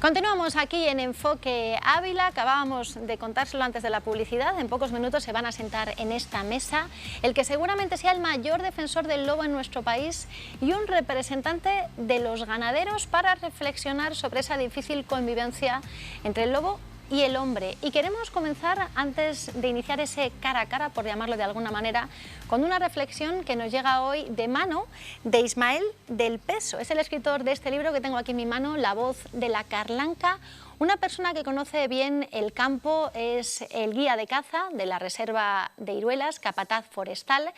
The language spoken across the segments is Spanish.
Continuamos aquí en Enfoque Ávila. Acabábamos de contárselo antes de la publicidad. En pocos minutos se van a sentar en esta mesa el que seguramente sea el mayor defensor del lobo en nuestro país y un representante de los ganaderos para reflexionar sobre esa difícil convivencia entre el lobo y el hombre. Y queremos comenzar, antes de iniciar ese cara a cara, por llamarlo de alguna manera, con una reflexión que nos llega hoy de mano de Ismael del Peso. Es el escritor de este libro que tengo aquí en mi mano, La voz de la Carlanca. Una persona que conoce bien el campo, es el guía de caza de la Reserva de Iruelas, capataz forestal,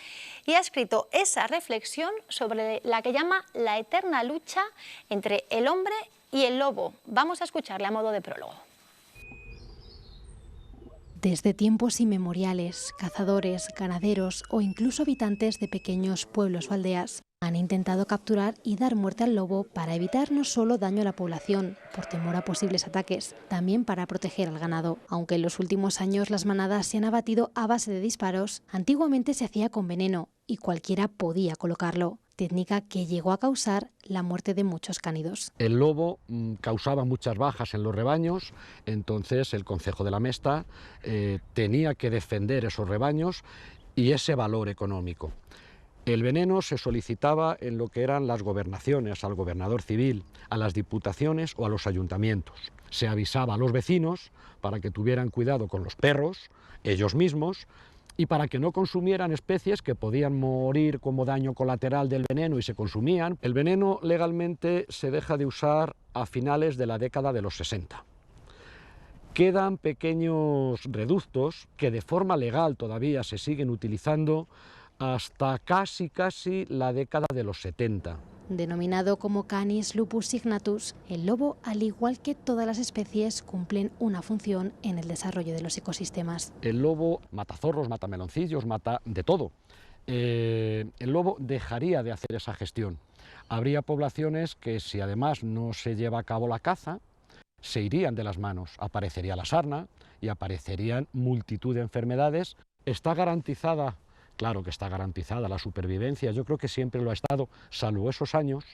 y ha escrito esa reflexión sobre la que llama la eterna lucha entre el hombre y el lobo. Vamos a escucharle a modo de prólogo. Desde tiempos inmemoriales, cazadores, ganaderos o incluso habitantes de pequeños pueblos o aldeas han intentado capturar y dar muerte al lobo para evitar no solo daño a la población, por temor a posibles ataques, también para proteger al ganado. Aunque en los últimos años las manadas se han abatido a base de disparos, antiguamente se hacía con veneno y cualquiera podía colocarlo, técnica que llegó a causar la muerte de muchos cánidos. El lobo causaba muchas bajas en los rebaños, entonces el concejo de la Mesta tenía que defender esos rebaños y ese valor económico. El veneno se solicitaba en lo que eran las gobernaciones, al gobernador civil, a las diputaciones o a los ayuntamientos. Se avisaba a los vecinos para que tuvieran cuidado con los perros, ellos mismos, y para que no consumieran especies que podían morir como daño colateral del veneno y se consumían. El veneno legalmente se deja de usar a finales de la década de los 60. Quedan pequeños reductos que de forma legal todavía se siguen utilizando hasta casi la década de los 70. Denominado como Canis lupus signatus, el lobo, al igual que todas las especies, cumplen una función en el desarrollo de los ecosistemas. El lobo mata zorros, mata meloncillos, mata de todo. El lobo dejaría de hacer esa gestión. Habría poblaciones que, si además no se lleva a cabo la caza, se irían de las manos. Aparecería la sarna y aparecerían multitud de enfermedades. ¿Está garantizada? Claro que está garantizada la supervivencia, yo creo que siempre lo ha estado, salvo esos años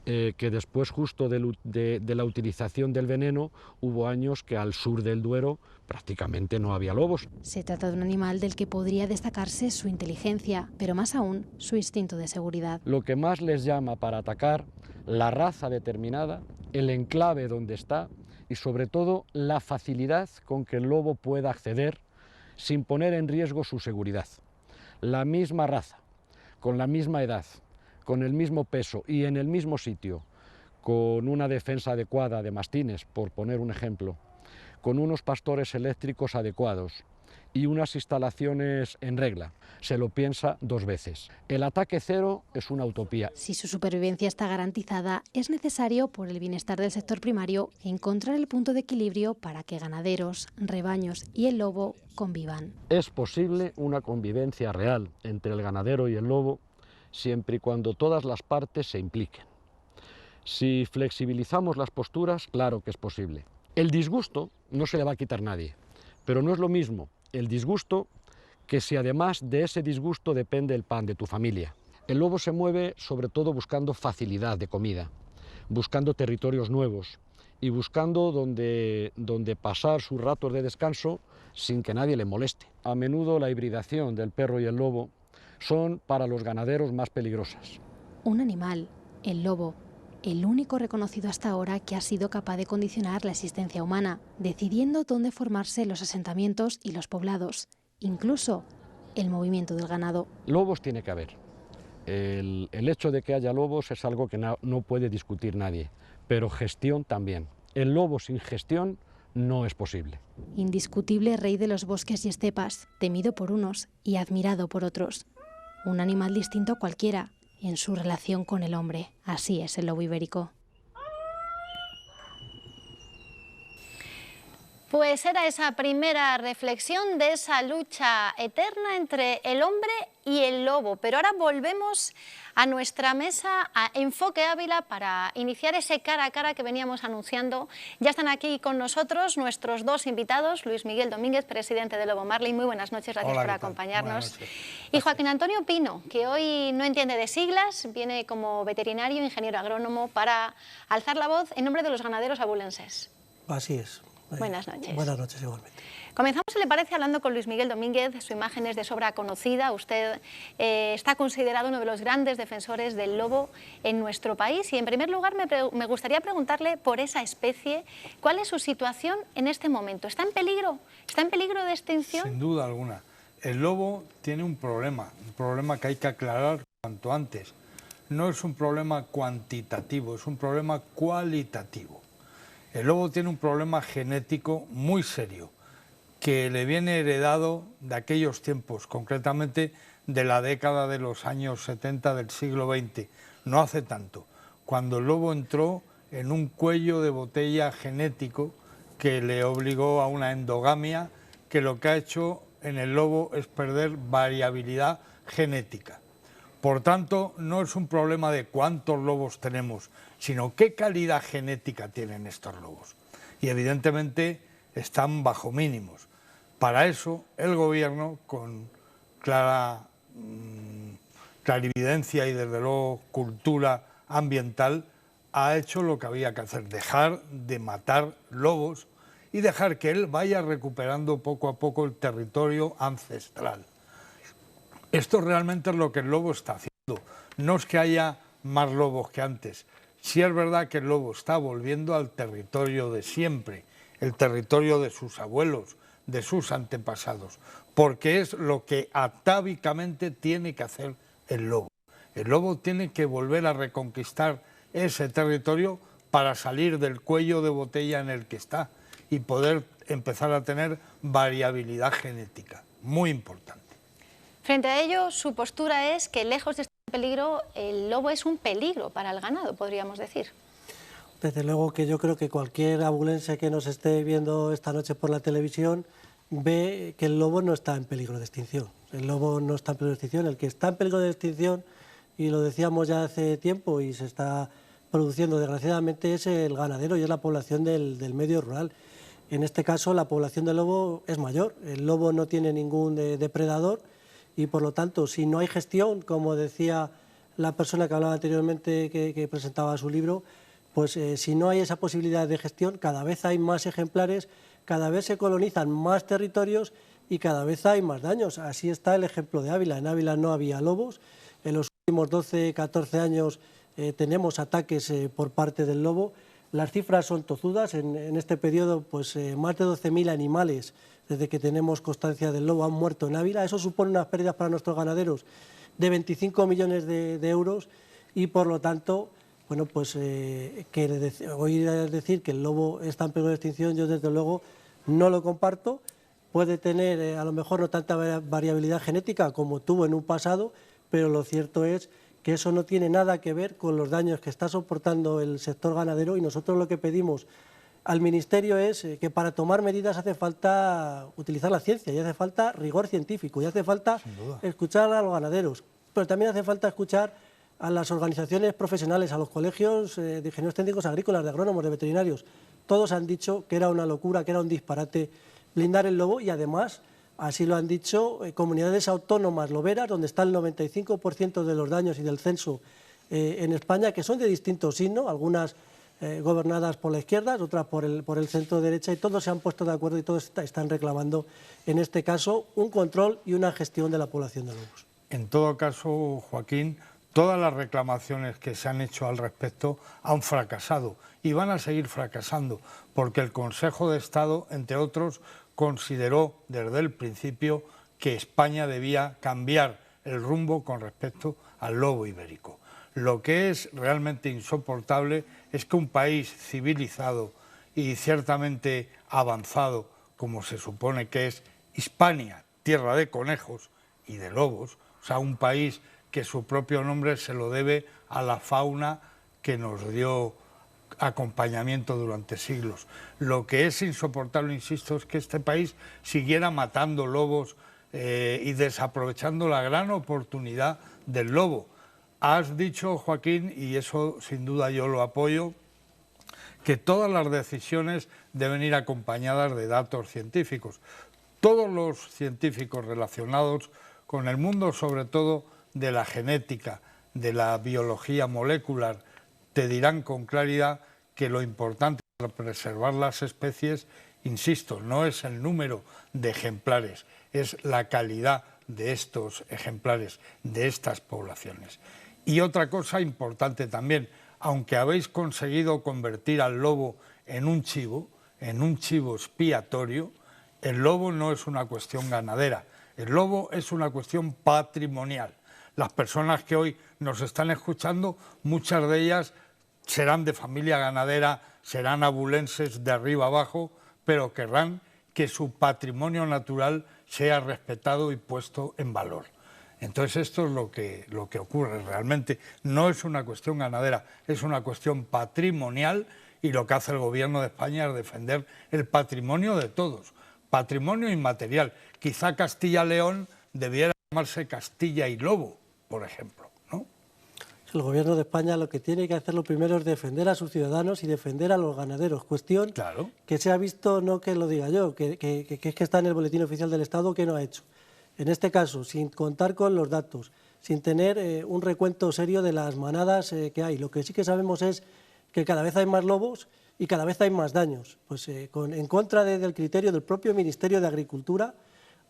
que después justo de la utilización del veneno hubo años que al sur del Duero prácticamente no había lobos. Se trata de un animal del que podría destacarse su inteligencia, pero más aún su instinto de seguridad. Lo que más les llama para atacar, la raza determinada, el enclave donde está y sobre todo la facilidad con que el lobo pueda acceder sin poner en riesgo su seguridad. La misma raza, con la misma edad, con el mismo peso y en el mismo sitio, con una defensa adecuada de mastines, por poner un ejemplo, con unos pastores eléctricos adecuados y unas instalaciones en regla, se lo piensa dos veces. El ataque cero es una utopía. Si su supervivencia está garantizada, es necesario, por el bienestar del sector primario, encontrar el punto de equilibrio para que ganaderos, rebaños y el lobo convivan. Es posible una convivencia real entre el ganadero y el lobo, siempre y cuando todas las partes se impliquen. Si flexibilizamos las posturas, claro que es posible. El disgusto no se le va a quitar nadie, pero no es lo mismo el disgusto que si además de ese disgusto depende el pan de tu familia. El lobo se mueve sobre todo buscando facilidad de comida, buscando territorios nuevos y buscando donde pasar sus ratos de descanso sin que nadie le moleste. A menudo la hibridación del perro y el lobo son para los ganaderos más peligrosas. Un animal, el lobo, el único reconocido hasta ahora que ha sido capaz de condicionar la existencia humana, decidiendo dónde formarse los asentamientos y los poblados, incluso el movimiento del ganado. Lobos tiene que haber. El hecho de que haya lobos es algo que no puede discutir nadie, pero gestión también. El lobo sin gestión no es posible. Indiscutible rey de los bosques y estepas, temido por unos y admirado por otros. Un animal distinto a cualquiera en su relación con el hombre. Así es el lobo ibérico. Pues era esa primera reflexión de esa lucha eterna entre el hombre y el lobo. Pero ahora volvemos a nuestra mesa, a Enfoque Ávila, para iniciar ese cara a cara que veníamos anunciando. Ya están aquí con nosotros nuestros dos invitados, Luis Miguel Domínguez, presidente de Lobo Marley. Muy buenas noches, gracias por acompañarnos. Y Joaquín Antonio Pino, que hoy no entiende de siglas, viene como veterinario, ingeniero agrónomo, para alzar la voz en nombre de los ganaderos abulenses. Así es. Buenas noches. Buenas noches, igualmente. Comenzamos, si le parece, hablando con Luis Miguel Domínguez. Su imagen es de sobra conocida. Usted está considerado uno de los grandes defensores del lobo en nuestro país. Y en primer lugar me gustaría preguntarle por esa especie. ¿Cuál es su situación en este momento? ¿Está en peligro? ¿Está en peligro de extinción? Sin duda alguna. El lobo tiene un problema que hay que aclarar cuanto antes. No es un problema cuantitativo, es un problema cualitativo. El lobo tiene un problema genético muy serio, que le viene heredado de aquellos tiempos, concretamente de la década de los años 70 del siglo XX, no hace tanto, cuando el lobo entró en un cuello de botella genético que le obligó a una endogamia, que lo que ha hecho en el lobo es perder variabilidad genética. Por tanto, no es un problema de cuántos lobos tenemos, sino qué calidad genética tienen estos lobos. Y evidentemente están bajo mínimos. Para eso el gobierno, con clarividencia y desde luego cultura ambiental, ha hecho lo que había que hacer, dejar de matar lobos y dejar que él vaya recuperando poco a poco el territorio ancestral. Esto realmente es lo que el lobo está haciendo. No es que haya más lobos que antes. Sí es verdad que el lobo está volviendo al territorio de siempre, el territorio de sus abuelos, de sus antepasados, porque es lo que atávicamente tiene que hacer el lobo. El lobo tiene que volver a reconquistar ese territorio para salir del cuello de botella en el que está y poder empezar a tener variabilidad genética, muy importante. Frente a ello, su postura es que, lejos de estar en peligro, el lobo es un peligro para el ganado, podríamos decir. Desde luego que yo creo que cualquier abulense que nos esté viendo esta noche por la televisión ve que el lobo no está en peligro de extinción. El lobo no está en peligro de extinción. El que está en peligro de extinción, y lo decíamos ya hace tiempo y se está produciendo desgraciadamente, es el ganadero y es la población del medio rural. En este caso la población del lobo es mayor. El lobo no tiene ningún depredador. Y por lo tanto, si no hay gestión, como decía la persona que hablaba anteriormente, que presentaba su libro, pues si no hay esa posibilidad de gestión, cada vez hay más ejemplares, cada vez se colonizan más territorios y cada vez hay más daños. Así está el ejemplo de Ávila. En Ávila no había lobos. En los últimos 12, 14 años tenemos ataques por parte del lobo. Las cifras son tozudas. En este periodo, pues más de 12.000 animales, desde que tenemos constancia del lobo, han muerto en Ávila. Eso supone unas pérdidas para nuestros ganaderos de 25 millones de euros y, por lo tanto, bueno, pues oír decir que el lobo está en peligro de extinción, yo desde luego no lo comparto. Puede tener a lo mejor no tanta variabilidad genética como tuvo en un pasado, pero lo cierto es que eso no tiene nada que ver con los daños que está soportando el sector ganadero, y nosotros lo que pedimos al Ministerio es que para tomar medidas hace falta utilizar la ciencia, y hace falta rigor científico, y hace falta escuchar a los ganaderos, pero también hace falta escuchar a las organizaciones profesionales, a los colegios de ingenieros técnicos agrícolas, de agrónomos, de veterinarios. Todos han dicho que era una locura, que era un disparate blindar el lobo, y además así lo han dicho comunidades autónomas loberas, donde está el 95% de los daños y del censo en España, que son de distinto signo, algunas gobernadas por la izquierda, otras por el centro derecha, y todos se han puesto de acuerdo y todos están reclamando, en este caso, un control y una gestión de la población de lobos. En todo caso, Joaquín, todas las reclamaciones que se han hecho al respecto han fracasado y van a seguir fracasando, porque el Consejo de Estado, entre otros, consideró desde el principio que España debía cambiar el rumbo con respecto al lobo ibérico. Lo que es realmente insoportable es que un país civilizado y ciertamente avanzado, como se supone que es Hispania, tierra de conejos y de lobos, o sea, un país que su propio nombre se lo debe a la fauna que nos dio acompañamiento durante siglos. Lo que es insoportable, insisto, es que este país siguiera matando lobos y desaprovechando la gran oportunidad del lobo. Has dicho, Joaquín, y eso sin duda yo lo apoyo, que todas las decisiones deben ir acompañadas de datos científicos. Todos los científicos relacionados con el mundo, sobre todo de la genética, de la biología molecular, te dirán con claridad que lo importante para preservar las especies, insisto, no es el número de ejemplares, es la calidad de estos ejemplares, de estas poblaciones. Y otra cosa importante también, aunque habéis conseguido convertir al lobo en un chivo expiatorio, el lobo no es una cuestión ganadera, el lobo es una cuestión patrimonial. Las personas que hoy nos están escuchando, muchas de ellas serán de familia ganadera, serán abulenses de arriba abajo, pero querrán que su patrimonio natural sea respetado y puesto en valor. Entonces esto es lo que ocurre realmente. No es una cuestión ganadera, es una cuestión patrimonial, y lo que hace el Gobierno de España es defender el patrimonio de todos, patrimonio inmaterial. Quizá Castilla-León debiera llamarse Castilla y Lobo, por ejemplo, ¿no? El Gobierno de España lo que tiene que hacer lo primero es defender a sus ciudadanos y defender a los ganaderos. Cuestión claro, que se ha visto, no que lo diga yo, que está en el Boletín Oficial del Estado, que no ha hecho. En este caso, sin contar con los datos, sin tener un recuento serio de las manadas que hay. Lo que sí que sabemos es que cada vez hay más lobos y cada vez hay más daños. Pues en contra del criterio del propio Ministerio de Agricultura,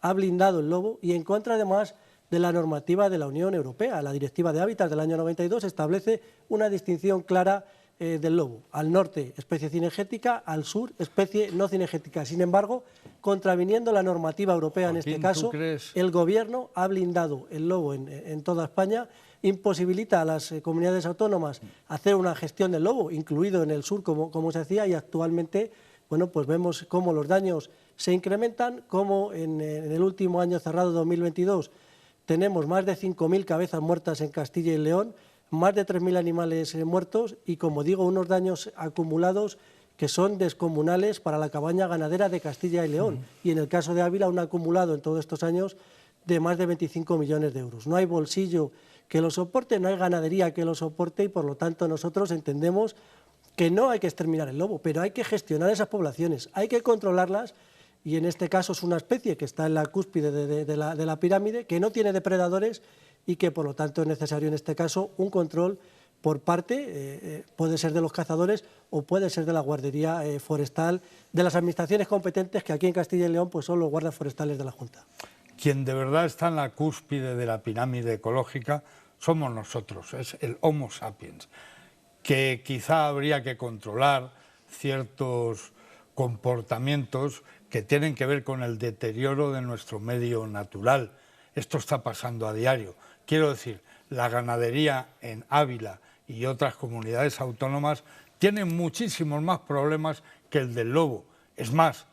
ha blindado el lobo, y en contra además de la normativa de la Unión Europea. La Directiva de Hábitats del año 92 establece una distinción clara del lobo. Al norte, especie cinegética; al sur, especie no cinegética. Sin embargo, contraviniendo la normativa europea, Joaquín, en este caso, el Gobierno ha blindado el lobo en toda España, imposibilita a las comunidades autónomas hacer una gestión del lobo, incluido en el sur, como se hacía, y actualmente, bueno, pues vemos cómo los daños se incrementan, cómo en el último año cerrado, 2022, tenemos más de 5.000 cabezas muertas en Castilla y León, más de 3.000 animales muertos y, como digo, unos daños acumulados que son descomunales para la cabaña ganadera de Castilla y León. Y en el caso de Ávila, un acumulado en todos estos años de más de 25 millones de euros. No hay bolsillo que lo soporte, no hay ganadería que lo soporte, y por lo tanto nosotros entendemos que no hay que exterminar el lobo, pero hay que gestionar esas poblaciones, hay que controlarlas, y en este caso es una especie que está en la cúspide de la pirámide, que no tiene depredadores y que por lo tanto es necesario en este caso un control por parte, puede ser de los cazadores o puede ser de la guardería forestal, de las administraciones competentes, que aquí en Castilla y León pues son los guardas forestales de la Junta. Quien de verdad está en la cúspide de la pirámide ecológica somos nosotros, es el Homo sapiens, que quizá habría que controlar ciertos comportamientos que tienen que ver con el deterioro de nuestro medio natural. Esto está pasando a diario. Quiero decir, la ganadería en Ávila y otras comunidades autónomas tienen muchísimos más problemas que el del lobo. Es más,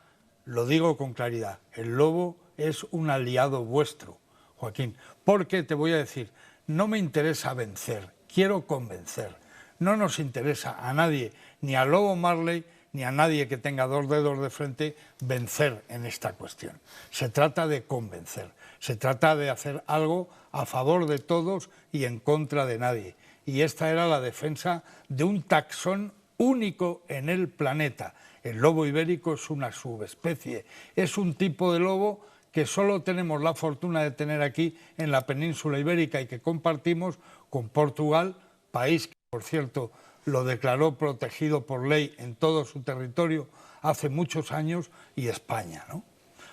lo digo con claridad, el lobo es un aliado vuestro, Joaquín, porque te voy a decir, no me interesa vencer, quiero convencer. No nos interesa a nadie, ni al lobo Marley, ni a nadie que tenga dos dedos de frente, vencer en esta cuestión. Se trata de convencer, se trata de hacer algo a favor de todos y en contra de nadie. Y esta era la defensa de un taxón único en el planeta. El lobo ibérico es una subespecie, es un tipo de lobo que solo tenemos la fortuna de tener aquí en la península ibérica y que compartimos con Portugal, país que, por cierto, lo declaró protegido por ley en todo su territorio hace muchos años, y España, ¿no?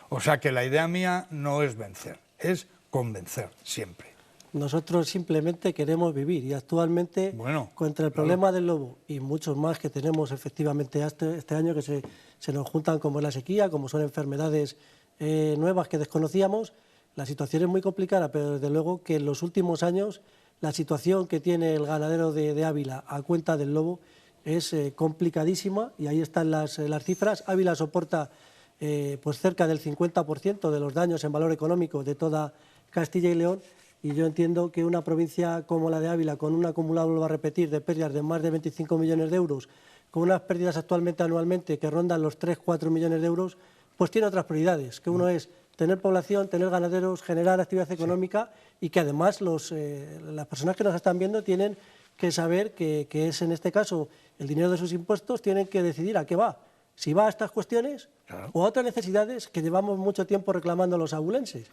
O sea que la idea mía no es vencer, es convencer siempre. Nosotros simplemente queremos vivir, y actualmente, bueno, contra el problema del lobo y muchos más que tenemos efectivamente este año, que se nos juntan, como es la sequía, como son enfermedades nuevas que desconocíamos, la situación es muy complicada, pero desde luego que en los últimos años la situación que tiene el ganadero de Ávila a cuenta del lobo es complicadísima, y ahí están las cifras. Ávila soporta pues cerca del 50% de los daños en valor económico de toda Castilla y León, y yo entiendo que una provincia como la de Ávila, con un acumulado, lo va a repetir, de pérdidas de más de 25 millones de euros, con unas pérdidas actualmente anualmente que rondan los 3-4 millones de euros, pues tiene otras prioridades, que uno es tener población, tener ganaderos, generar actividad económica y que además las personas que nos están viendo tienen que saber que es en este caso el dinero de sus impuestos, tienen que decidir a qué va. Si va a estas cuestiones o a otras necesidades que llevamos mucho tiempo reclamando los abulenses.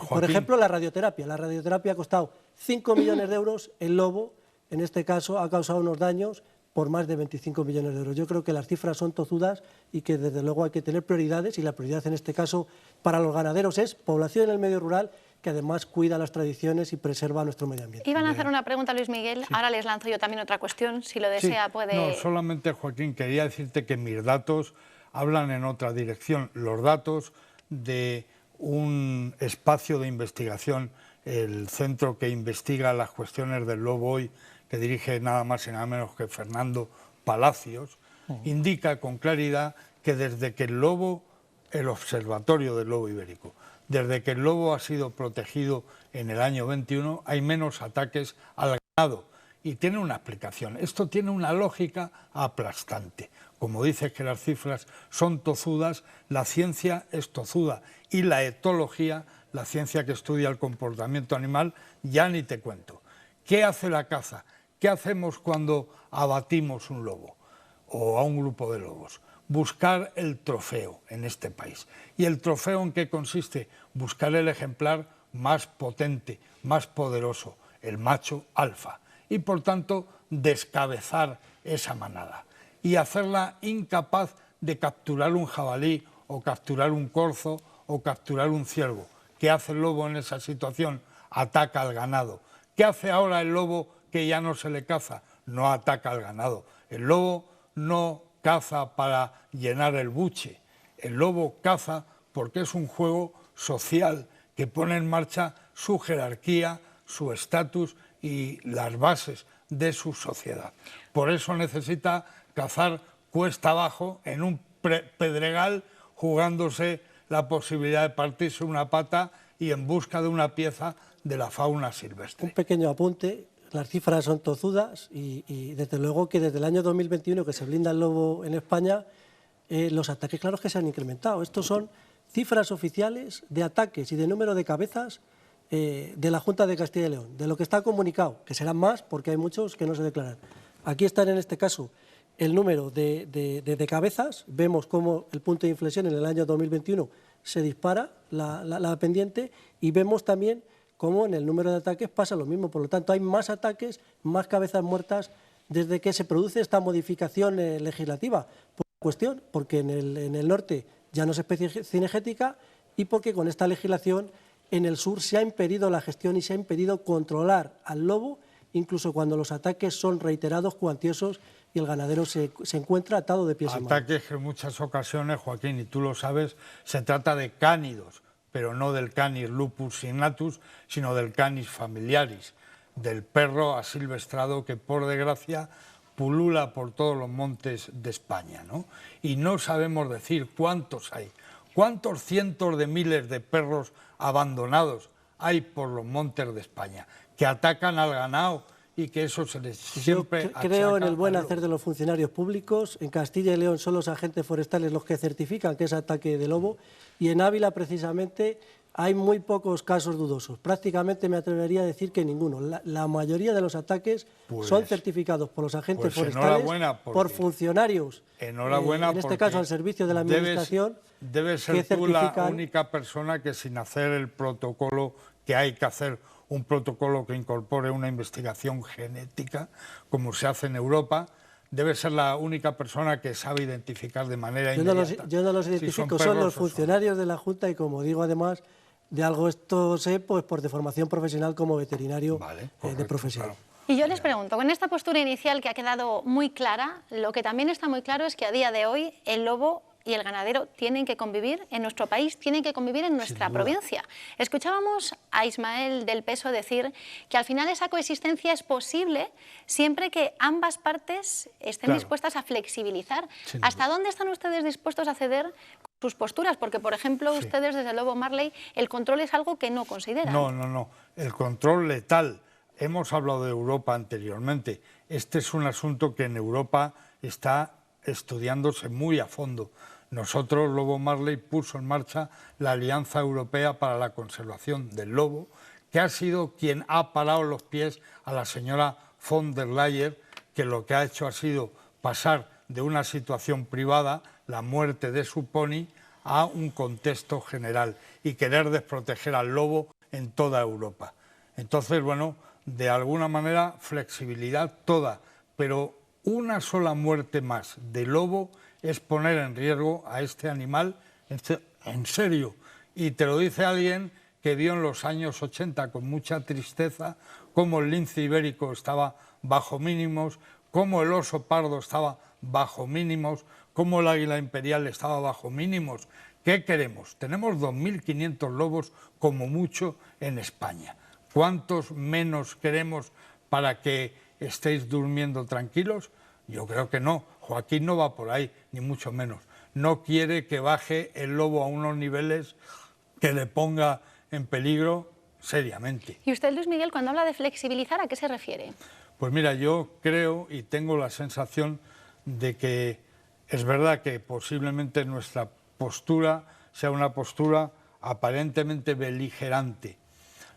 Por ejemplo, la radioterapia. La radioterapia ha costado 5 millones de euros, el lobo, en este caso, ha causado unos daños por más de 25 millones de euros. Yo creo que las cifras son tozudas y que desde luego hay que tener prioridades, y la prioridad en este caso para los ganaderos es población en el medio rural, que además cuida las tradiciones y preserva nuestro medio ambiente. Iban a hacer una pregunta, Luis Miguel, ahora les lanzo yo también otra cuestión, si lo desea puede... No, solamente, Joaquín, quería decirte que mis datos hablan en otra dirección. Los datos de un espacio de investigación, el centro que investiga las cuestiones del lobo hoy, que dirige nada más y nada menos que Fernando Palacios, indica con claridad que desde que el Observatorio del Lobo Ibérico, desde que el lobo ha sido protegido en el año 21, hay menos ataques al ganado. Y tiene una explicación. Esto tiene una lógica aplastante. Como dices que las cifras son tozudas, la ciencia es tozuda. Y la etología, la ciencia que estudia el comportamiento animal, ya ni te cuento. ¿Qué hace la caza? ¿Qué hacemos cuando abatimos un lobo o a un grupo de lobos? Buscar el trofeo en este país. ¿Y el trofeo en qué consiste? Buscar el ejemplar más potente, más poderoso, el macho alfa. Y por tanto descabezar esa manada y hacerla incapaz de capturar un jabalí o capturar un corzo o capturar un ciervo. ¿Qué hace el lobo en esa situación? Ataca al ganado. ¿Qué hace ahora el lobo que ya no se le caza? No ataca al ganado. El lobo no caza para llenar el buche. El lobo caza porque es un juego social que pone en marcha su jerarquía, su estatus y las bases de su sociedad. Por eso necesita cazar cuesta abajo en un pedregal, jugándose la posibilidad de partirse una pata y en busca de una pieza de la fauna silvestre. Un pequeño apunte. Las cifras son tozudas y desde luego que desde el año 2021 que se blinda el lobo en España, los ataques claros que se han incrementado. Estos son cifras oficiales de ataques y de número de cabezas de la Junta de Castilla y León, de lo que está comunicado, que serán más porque hay muchos que no se declaran. Aquí están en este caso el número de cabezas, vemos cómo el punto de inflexión en el año 2021 se dispara la pendiente y vemos también cómo en el número de ataques pasa lo mismo. Por lo tanto, hay más ataques, más cabezas muertas desde que se produce esta modificación legislativa. Por cuestión, porque en el norte ya no es especie cinegética y porque con esta legislación en el sur se ha impedido la gestión y se ha impedido controlar al lobo, incluso cuando los ataques son reiterados, cuantiosos y el ganadero se encuentra atado de pies y manos. Ataques que en muchas ocasiones, Joaquín, y tú lo sabes, se trata de cánidos, pero no del Canis lupus signatus, sino del Canis familiaris, del perro asilvestrado que, por desgracia, pulula por todos los montes de España, ¿no? Y no sabemos decir cuántos hay, cuántos cientos de miles de perros abandonados hay por los montes de España, que atacan al ganado y que eso se les siempre achaca. Yo creo en el buen hacer de los funcionarios públicos. En Castilla y León son los agentes forestales los que certifican que es ataque de lobo y en Ávila precisamente hay muy pocos casos dudosos. Prácticamente me atrevería a decir que ninguno. La mayoría de los ataques son certificados por los agentes forestales, por funcionarios, en este caso al servicio de la administración. Debes ser tú la única persona que, sin hacer el protocolo que hay que hacer, un protocolo que incorpore una investigación genética, como se hace en Europa, debe ser la única persona que sabe identificar de manera inmediata. Yo no los identifico, son los funcionarios de la Junta y, como digo, además, de algo esto sé, pues por de formación profesional como veterinario de profesión. Claro. Y yo les pregunto, con esta postura inicial que ha quedado muy clara, lo que también está muy claro es que a día de hoy el lobo y el ganadero tienen que convivir en nuestro país, tienen que convivir en nuestra provincia. Escuchábamos a Ismael del Peso decir que al final esa coexistencia es posible siempre que ambas partes estén dispuestas a flexibilizar. ¿Hasta dónde están ustedes dispuestos a ceder sus posturas, porque por ejemplo ustedes desde Lobo Marley el control es algo que no consideran. No, el control letal. Hemos hablado de Europa anteriormente. Este es un asunto que en Europa está estudiándose muy a fondo. Nosotros, Lobo Marley puso en marcha la Alianza Europea para la Conservación del Lobo, que ha sido quien ha parado los pies a la señora von der Leyen, que lo que ha hecho ha sido pasar de una situación privada, la muerte de su pony, a un contexto general y querer desproteger al lobo en toda Europa. Entonces, bueno, de alguna manera flexibilidad toda, pero una sola muerte más de lobo es poner en riesgo a este animal en serio. Y te lo dice alguien que vio en los años 80 con mucha tristeza cómo el lince ibérico estaba bajo mínimos, cómo el oso pardo estaba bajo mínimos, cómo el águila imperial estaba bajo mínimos. ¿Qué queremos? Tenemos 2.500 lobos como mucho en España. ¿Cuántos menos queremos para que estéis durmiendo tranquilos? Yo creo que no. Joaquín no va por ahí, ni mucho menos. No quiere que baje el lobo a unos niveles que le ponga en peligro seriamente. ¿Y usted, Luis Miguel, cuando habla de flexibilizar, a qué se refiere? Pues mira, yo creo y tengo la sensación de que es verdad que posiblemente nuestra postura sea una postura aparentemente beligerante.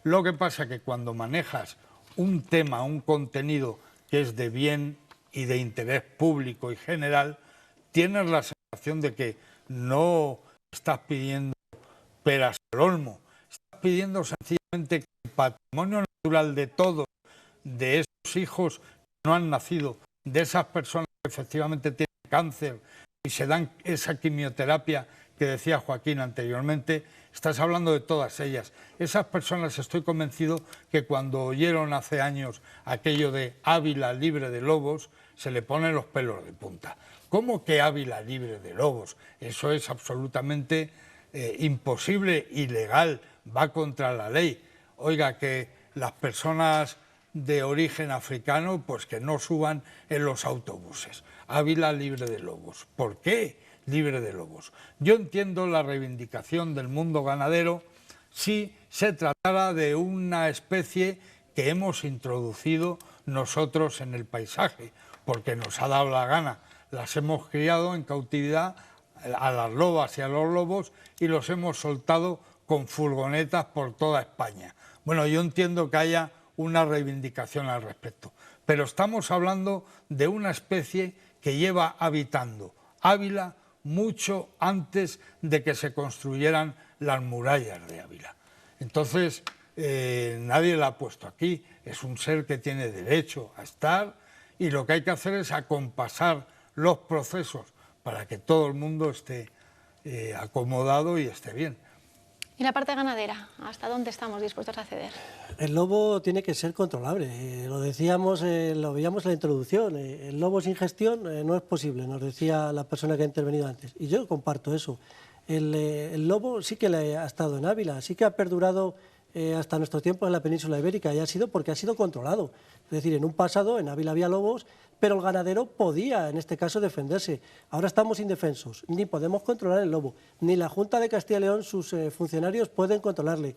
Lo que pasa es que cuando manejas un tema, un contenido que es de bien y de interés público y general, tienes la sensación de que no estás pidiendo peras al olmo, estás pidiendo sencillamente que el patrimonio natural de todos, de esos hijos que no han nacido, de esas personas que efectivamente tienen cáncer y se dan esa quimioterapia que decía Joaquín anteriormente, estás hablando de todas ellas. Esas personas, estoy convencido que cuando oyeron hace años aquello de Ávila libre de lobos, se le ponen los pelos de punta. ¿Cómo que Ávila libre de lobos? Eso es absolutamente imposible, ilegal, va contra la ley. Oiga, que las personas de origen africano, pues que no suban en los autobuses. Ávila libre de lobos. ¿Por qué libre de lobos? Yo entiendo la reivindicación del mundo ganadero si se tratara de una especie que hemos introducido nosotros en el paisaje, porque nos ha dado la gana. Las hemos criado en cautividad a las lobas y a los lobos y los hemos soltado con furgonetas por toda España. Bueno, yo entiendo que haya una reivindicación al respecto, pero estamos hablando de una especie que lleva habitando Ávila mucho antes de que se construyeran las murallas de Ávila. Entonces, nadie la ha puesto aquí, es un ser que tiene derecho a estar y lo que hay que hacer es acompasar los procesos para que todo el mundo esté acomodado y esté bien. ¿Y la parte ganadera? ¿Hasta dónde estamos dispuestos a ceder? El lobo tiene que ser controlable, lo decíamos, lo veíamos en la introducción, el lobo sin gestión no es posible, nos decía la persona que ha intervenido antes, y yo comparto eso. El lobo sí que ha estado en Ávila, sí que ha perdurado hasta nuestros tiempos en la península ibérica, y ha sido porque ha sido controlado. Es decir, en un pasado en Ávila había lobos, pero el ganadero podía, en este caso, defenderse. Ahora estamos indefensos, ni podemos controlar el lobo, ni la Junta de Castilla y León, sus funcionarios pueden controlarle.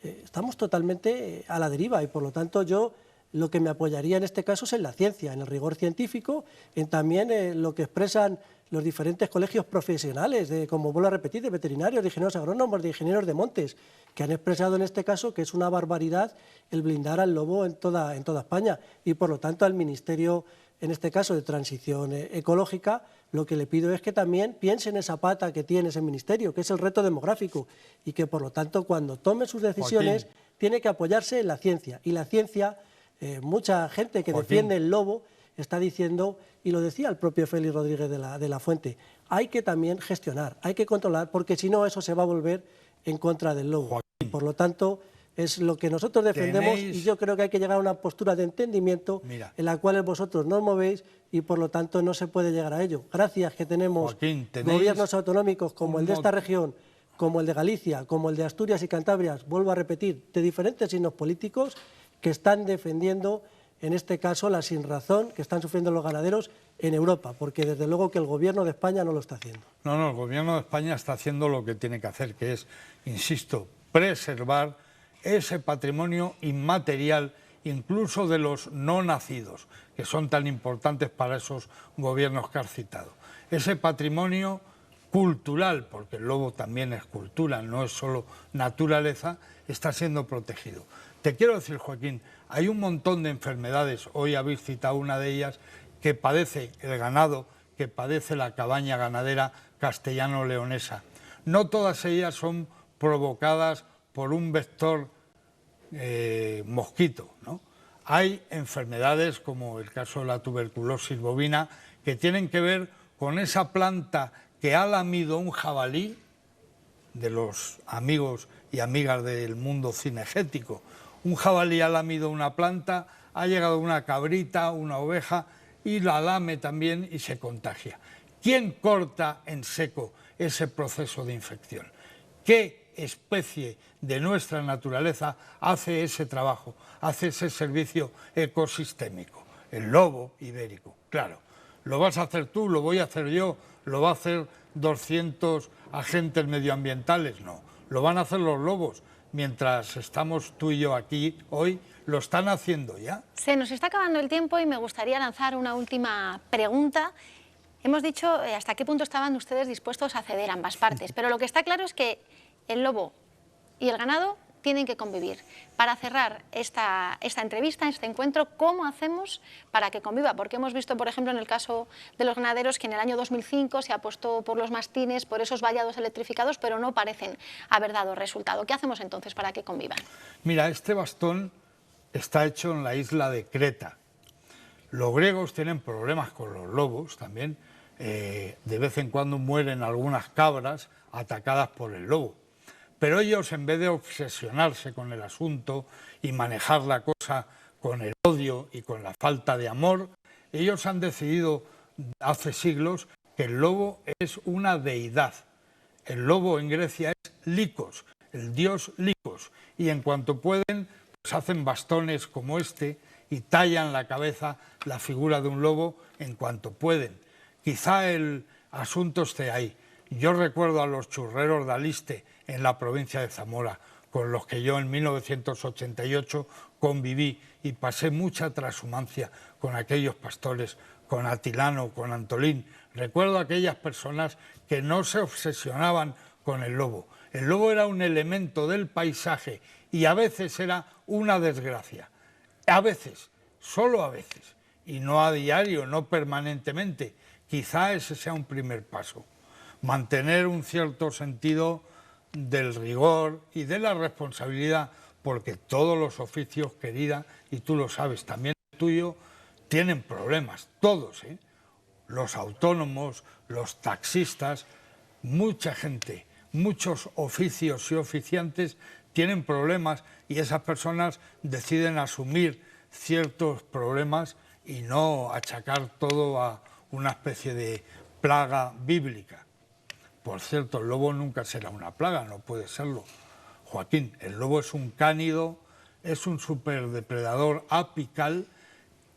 Estamos totalmente a la deriva y, por lo tanto, yo lo que me apoyaría en este caso es en la ciencia, en el rigor científico, en también lo que expresan los diferentes colegios profesionales, como vuelvo a repetir, de veterinarios, de ingenieros agrónomos, de ingenieros de montes, que han expresado en este caso que es una barbaridad el blindar al lobo en toda España y, por lo tanto, al Ministerio, en este caso de Transición Ecológica, lo que le pido es que también piense en esa pata que tiene ese ministerio, que es el reto demográfico, y que, por lo tanto, cuando tome sus decisiones, Joaquín, tiene que apoyarse en la ciencia. Y la ciencia, mucha gente que Joaquín, defiende el lobo está diciendo, y lo decía el propio Félix Rodríguez de la Fuente, hay que también gestionar, hay que controlar, porque si no eso se va a volver en contra del lobo. Joaquín, por lo tanto, es lo que nosotros defendemos y yo creo que hay que llegar a una postura de entendimiento en la cual vosotros no os movéis y por lo tanto no se puede llegar a ello. Gracias que tenemos Joaquín, gobiernos autonómicos como el de esta región, como el de Galicia, como el de Asturias y Cantabria, vuelvo a repetir, de diferentes signos políticos que están defendiendo en este caso, la sinrazón que están sufriendo los ganaderos en Europa, porque desde luego que el Gobierno de España no lo está haciendo. No, el Gobierno de España está haciendo lo que tiene que hacer, que es, insisto, preservar ese patrimonio inmaterial, incluso de los no nacidos, que son tan importantes para esos gobiernos que has citado. Ese patrimonio cultural, porque el lobo también es cultura, no es solo naturaleza, está siendo protegido. Te quiero decir, Joaquín, hay un montón de enfermedades, hoy habéis citado una de ellas, que padece el ganado, que padece la cabaña ganadera castellano-leonesa. No todas ellas son provocadas por un vector mosquito, ¿no? Hay enfermedades como el caso de la tuberculosis bovina que tienen que ver con esa planta que ha lamido un jabalí, de los amigos y amigas del mundo cinegético. Un jabalí ha lamido una planta, ha llegado una cabrita, una oveja y la lame también y se contagia. ¿Quién corta en seco ese proceso de infección? ¿Qué especie de nuestra naturaleza hace ese trabajo, hace ese servicio ecosistémico? El lobo ibérico, claro. ¿Lo vas a hacer tú, lo voy a hacer yo, lo va a hacer 200 agentes medioambientales? No, lo van a hacer los lobos. Mientras estamos tú y yo aquí hoy, lo están haciendo ya. Se nos está acabando el tiempo y me gustaría lanzar una última pregunta. Hemos dicho hasta qué punto estaban ustedes dispuestos a ceder ambas partes, pero lo que está claro es que el lobo y el ganado tienen que convivir. Para cerrar esta entrevista, este encuentro, ¿cómo hacemos para que conviva? Porque hemos visto, por ejemplo, en el caso de los ganaderos, que en el año 2005 se apostó por los mastines, por esos vallados electrificados, pero no parecen haber dado resultado. ¿Qué hacemos entonces para que convivan? Mira, este bastón está hecho en la isla de Creta. Los griegos tienen problemas con los lobos también. De vez en cuando mueren algunas cabras atacadas por el lobo. Pero ellos, en vez de obsesionarse con el asunto y manejar la cosa con el odio y con la falta de amor, ellos han decidido hace siglos que el lobo es una deidad. El lobo en Grecia es Licos, el dios Licos, y en cuanto pueden, pues hacen bastones como este y tallan la cabeza, la figura de un lobo en cuanto pueden. Quizá el asunto esté ahí. Yo recuerdo a los churreros de Aliste en la provincia de Zamora, con los que yo en 1988 conviví y pasé mucha trashumancia con aquellos pastores, con Atilano, con Antolín. Recuerdo a aquellas personas que no se obsesionaban con el lobo. El lobo era un elemento del paisaje y a veces era una desgracia. A veces, solo a veces, y no a diario, no permanentemente. Quizá ese sea un primer paso. Mantener un cierto sentido del rigor y de la responsabilidad, porque todos los oficios, querida, y tú lo sabes, también el tuyo, tienen problemas, todos, ¿eh? Los autónomos, los taxistas, mucha gente, muchos oficios y oficiantes tienen problemas y esas personas deciden asumir ciertos problemas y no achacar todo a una especie de plaga bíblica. Por cierto, el lobo nunca será una plaga, no puede serlo. Joaquín, el lobo es un cánido, es un superdepredador apical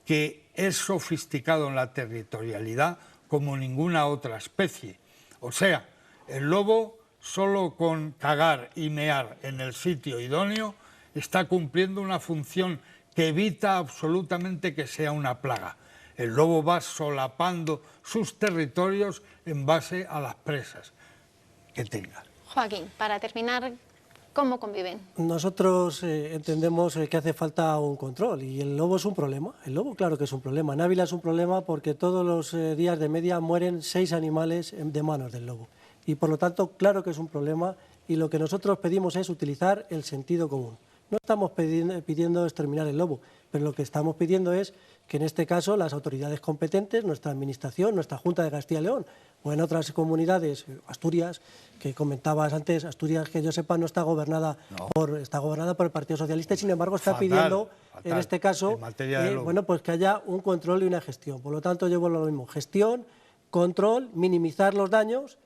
que es sofisticado en la territorialidad como ninguna otra especie. O sea, el lobo solo con cagar y mear en el sitio idóneo está cumpliendo una función que evita absolutamente que sea una plaga. El lobo va solapando sus territorios en base a las presas que tenga. Joaquín, para terminar, ¿cómo conviven? Nosotros entendemos que hace falta un control y el lobo es un problema. El lobo claro que es un problema. En Ávila es un problema porque todos los días de media mueren 6 animales de manos del lobo. Y por lo tanto, claro que es un problema y lo que nosotros pedimos es utilizar el sentido común. No estamos pidiendo exterminar el lobo, pero lo que estamos pidiendo es que en este caso las autoridades competentes, nuestra administración, nuestra Junta de Castilla y León o en otras comunidades, Asturias, que comentabas antes, Asturias, que yo sepa, no está gobernada está gobernada por el Partido Socialista y sin embargo está pidiendo, en este caso, bueno, pues que haya un control y una gestión. Por lo tanto, yo vuelvo a lo mismo, gestión, control, minimizar los daños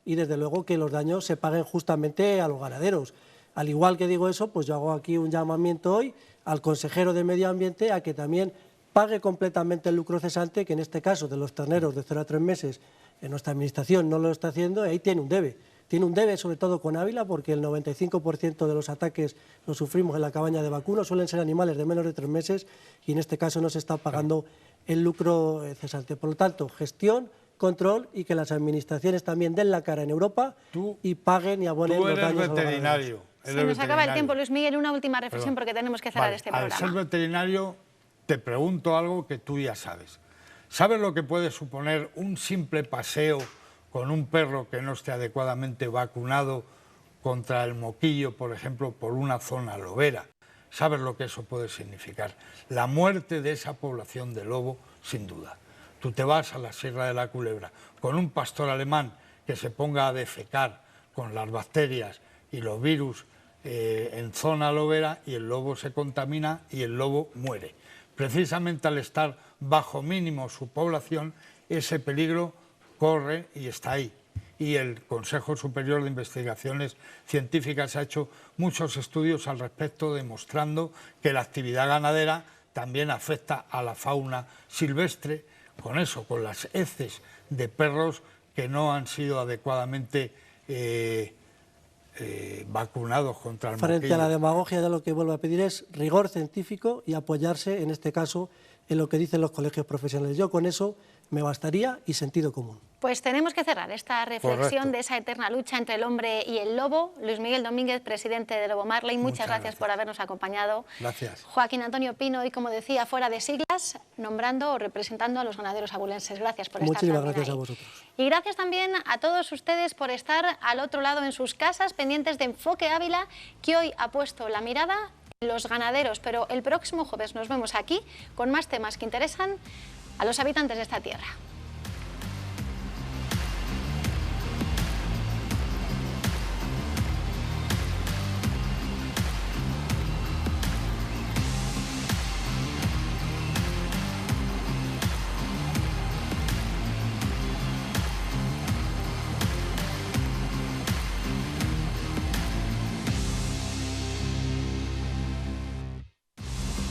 y desde luego que los daños se paguen justamente a los ganaderos. Al igual que digo eso, pues yo hago aquí un llamamiento hoy al consejero de Medio Ambiente a que también pague completamente el lucro cesante, que en este caso de los terneros de 0 a 3 meses en nuestra administración no lo está haciendo, y ahí tiene un debe. Tiene un debe sobre todo con Ávila, porque el 95% de los ataques los sufrimos en la cabaña de vacuno, suelen ser animales de menos de 3 meses y en este caso no se está pagando el lucro cesante. Por lo tanto, gestión, control y que las administraciones también den la cara en Europa y paguen y abonen los daños. Tú eres veterinario. Se nos acaba el tiempo, Luis Miguel, una última reflexión porque tenemos que cerrar este programa. Al ser veterinario te pregunto algo que tú ya sabes. ¿Sabes lo que puede suponer un simple paseo con un perro que no esté adecuadamente vacunado contra el moquillo, por ejemplo, por una zona lobera? ¿Sabes lo que eso puede significar? La muerte de esa población de lobo, sin duda. Tú te vas a la Sierra de la Culebra con un pastor alemán que se ponga a defecar con las bacterias y los virus en zona lobera y el lobo se contamina y el lobo muere. Precisamente al estar bajo mínimo su población, ese peligro corre y está ahí. Y el Consejo Superior de Investigaciones Científicas ha hecho muchos estudios al respecto, demostrando que la actividad ganadera también afecta a la fauna silvestre, con eso, con las heces de perros que no han sido adecuadamente vacunados contra el moquillo. Frente a la demagogia, de lo que vuelvo a pedir es rigor científico y apoyarse, en este caso, en lo que dicen los colegios profesionales. Yo con eso me bastaría y sentido común. Pues tenemos que cerrar esta reflexión de esa eterna lucha entre el hombre y el lobo. Luis Miguel Domínguez, presidente de Lobo Marley, muchas gracias por habernos acompañado. Gracias. Joaquín Antonio Pino, y como decía, fuera de siglas, nombrando o representando a los ganaderos abulenses. Gracias por estar también Muchísimas gracias ahí. a vosotros. Y gracias también a todos ustedes por estar al otro lado en sus casas, pendientes de Enfoque Ávila, que hoy ha puesto la mirada en los ganaderos. Pero el próximo jueves nos vemos aquí con más temas que interesan a los habitantes de esta tierra.